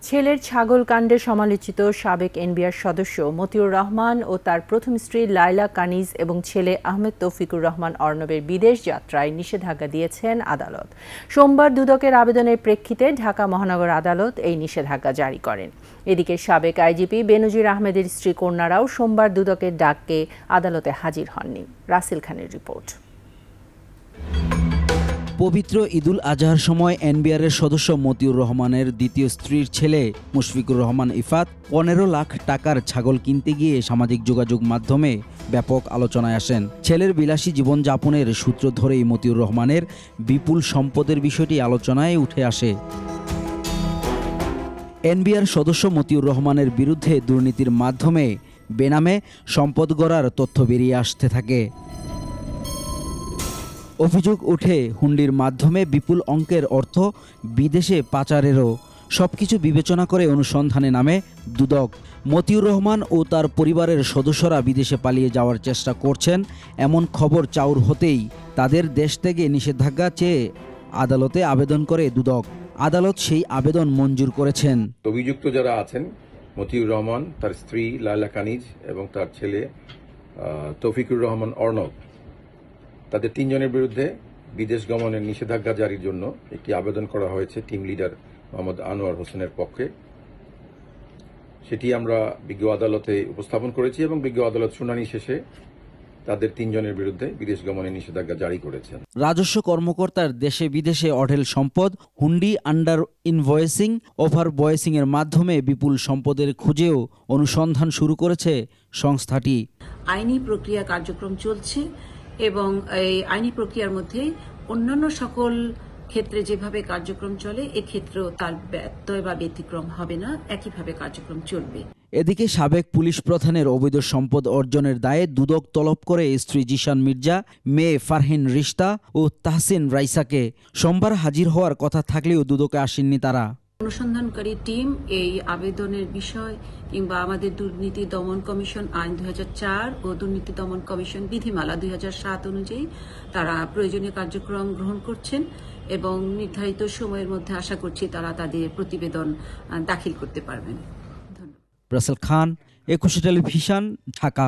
ছেলের ছাগল কাণ্ডে সমালোচিত সাবেক এনবিআর সদস্য মতিউর রহমান ও তার প্রথম স্ত্রী লায়লা কানিজ এবং ছেলে আহমেদ তৌফিকুর রহমান অর্ণবের বিদেশ যাত্রায় নিষেধাজ্ঞা দিয়েছেন আদালত। সোমবার দুদকের আবেদনের প্রেক্ষিতে ঢাকা মহানগর আদালত এই নিষেধাজ্ঞা জারি করেন। এদিকে সাবেক আইজিপি বেনজির আহমেদের স্ত্রী কন্যারাও সোমবার দুদকের ডাকে আদালতে হাজির হননি। রাসেল খানের রিপোর্ট। পবিত্র ঈদুল আজহার সময় এনবিআরের সদস্য মতিউর রহমানের দ্বিতীয় স্ত্রীর ছেলে মুশফিকুর রহমান ইফাত 15 লাখ টাকার ছাগল কিনতে গিয়ে সামাজিক যোগাযোগ মাধ্যমে ব্যাপক আলোচনায় আসেন। ছেলের বিলাসী জীবনযাপনের সূত্র ধরেই মতিউর রহমানের বিপুল সম্পদের বিষয়টি আলোচনায় উঠে আসে। এনবিআর সদস্য মতিউর রহমানের বিরুদ্ধে দুর্নীতির মাধ্যমে বেনামে সম্পদ গড়ার তথ্য বেরিয়ে আসতে থাকে। অভিযোগ ওঠে হুন্ডির মাধ্যমে বিপুল অঙ্কের অর্থ বিদেশে পাচারেরও। সবকিছু বিবেচনা করে অনুসন্ধানে নামে দুদক। মতিউর রহমান ও তার পরিবারের সদস্যরা বিদেশে পালিয়ে যাওয়ার চেষ্টা করছেন এমন খবর চাউর হতেই তাদের দেশ থেকে নিষেধাজ্ঞা চেয়ে আদালতে আবেদন করে দুদক। আদালত সেই আবেদন মঞ্জুর করেছেন। অভিযুক্ত যারা আছেন মতিউর রহমান, তার স্ত্রী লায়লা কানিজ এবং তার ছেলে তৌফিকুর রহমান অর্ণব, তাদের 3 জনের বিরুদ্ধে বিদেশ গমনের নিষেধাজ্ঞা জারির জন্য একটি আবেদন করা হয়েছে টিম লিডার মোহাম্মদ আনোয়ার হোসেনের পক্ষে। সেটি আমরা বিজ্ঞ আদালতে উপস্থাপন করেছি এবং বিজ্ঞ আদালত শুনানি শেষে তাদের 3 জনের বিরুদ্ধে বিদেশ গমনের নিষেধাজ্ঞা জারি করেছেন। রাজস্ব কর্মকর্তার দেশে বিদেশে অঢেল সম্পদ, হুন্ডি, আন্ডার ইনভয়েসিং, ওভার ভয়েসিং এর মাধ্যমে বিপুল সম্পদের খুঁজেও অনুসন্ধান শুরু করেছে সংস্থাটি। আইনি প্রক্রিয়া কার্যক্রম চলছে এবং এই আইনি প্রক্রিয়ার মধ্যে অন্যান্য সকল ক্ষেত্রে যেভাবে কার্যক্রম চলে এক্ষেত্রেও তার ব্যত্যয় বা ব্যতিক্রম হবে না, একইভাবে কার্যক্রম চলবে। এদিকে সাবেক পুলিশ প্রধানের অবৈধ সম্পদ অর্জনের দায়ে দুদক তলব করে স্ত্রী জিশান মির্জা, মেয়ে ফারহিন রিশতা ও তাহসিন রাইসাকে। সোমবার হাজির হওয়ার কথা থাকলেও দুদকে আসেননি তারা। অনুসন্ধানকারী টিম এই আবেদনের বিষয় কিংবা আমাদের দুর্নীতি দমন কমিশন আইন 2004 ও দুর্নীতি দমন কমিশন বিধিমালা 2007 অনুযায়ী তারা প্রয়োজনীয় কার্যক্রম গ্রহণ করছেন এবং নির্ধারিত সময়ের মধ্যে আশা করছি তারা তাদের প্রতিবেদন দাখিল করতে পারবেন। রাসেল খান, একুশে টেলিভিশন, ঢাকা।